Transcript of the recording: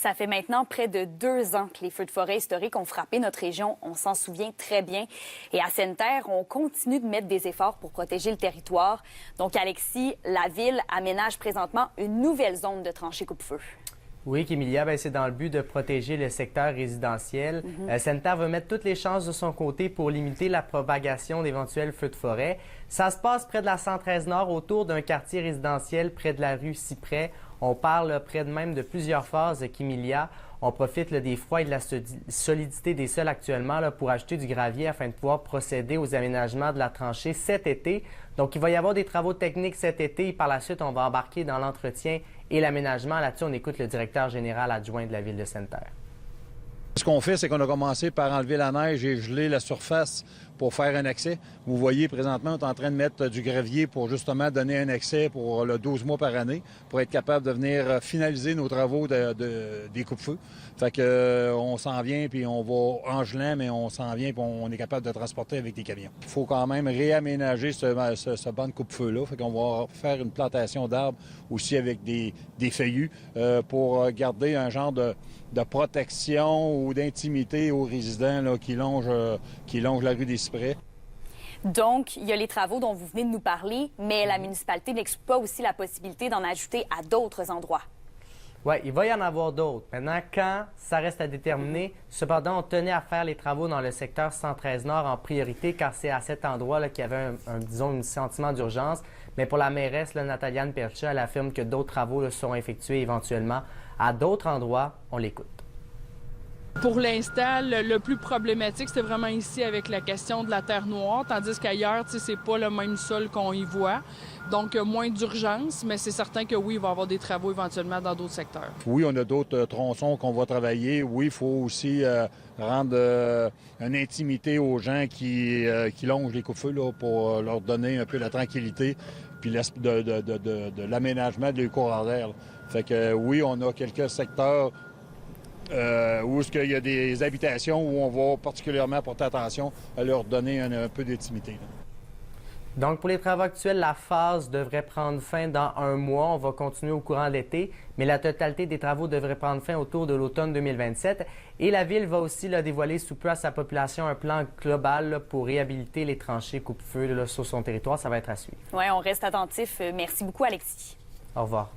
Ça fait maintenant près de 2 ans que les feux de forêt historiques ont frappé notre région. On s'en souvient très bien. Et à Sainte-Terre, on continue de mettre des efforts pour protéger le territoire. Donc, Alexis, la ville aménage présentement une nouvelle zone de tranchée coupe-feu. Oui, Kémilia, c'est dans le but de protéger le secteur résidentiel. Sainte-Terre va mettre toutes les chances de son côté pour limiter la propagation d'éventuels feux de forêt. Ça se passe près de la 113 Nord, autour d'un quartier résidentiel près de la rue Cyprès. On parle près de même de plusieurs phases, Kémilia. On profite des froids et de la solidité des sols actuellement pour ajouter du gravier afin de pouvoir procéder aux aménagements de la tranchée cet été. Donc, il va y avoir des travaux techniques cet été et par la suite, on va embarquer dans l'entretien et l'aménagement. Là-dessus, on écoute le directeur général adjoint de la ville de Sainte-Terre. Ce qu'on fait, c'est qu'on a commencé par enlever la neige et geler la surface pour faire un accès. Vous voyez, présentement, on est en train de mettre du gravier pour justement donner un accès pour le 12 mois par année, pour être capable de venir finaliser nos travaux des coupes-feux. Fait que on s'en vient, puis on va en gelant, mais on s'en vient, puis on est capable de transporter avec des camions. Il faut quand même réaménager ce banc de coupe-feu-là. Fait qu'on va faire une plantation d'arbres aussi avec des feuillus pour garder un genre de protection ou d'intimité aux résidents là, qui longent la rue des Cyprès. Donc, il y a les travaux dont vous venez de nous parler, mais la municipalité n'exclut pas aussi la possibilité d'en ajouter à d'autres endroits. Oui, il va y en avoir d'autres. Maintenant, quand, ça reste à déterminer. Cependant, on tenait à faire les travaux dans le secteur 113 Nord en priorité, car c'est à cet endroit qu'il y avait un sentiment d'urgence. Mais pour la mairesse, Nataliane Percha, elle affirme que d'autres travaux seront effectués éventuellement à d'autres endroits. On l'écoute. Pour l'instant, le plus problématique, c'est vraiment ici avec la question de la terre noire, tandis qu'ailleurs, c'est pas le même sol qu'on y voit. Donc, moins d'urgence, mais c'est certain que oui, il va y avoir des travaux éventuellement dans d'autres secteurs. Oui, on a d'autres tronçons qu'on va travailler. Oui, il faut aussi rendre une intimité aux gens qui longent les coups-feux pour leur donner un peu la tranquillité puis de l'aménagement de courants d'air. Fait que oui, on a quelques secteurs où il y a des habitations où on va particulièrement porter attention à leur donner un peu d'intimité. Donc, pour les travaux actuels, la phase devrait prendre fin dans 1 mois. On va continuer au courant de l'été, mais la totalité des travaux devrait prendre fin autour de l'automne 2027. Et la Ville va aussi dévoiler sous peu à sa population un plan global pour réhabiliter les tranchées coupe-feu sur son territoire. Ça va être à suivre. Oui, on reste attentif. Merci beaucoup, Alexis. Au revoir.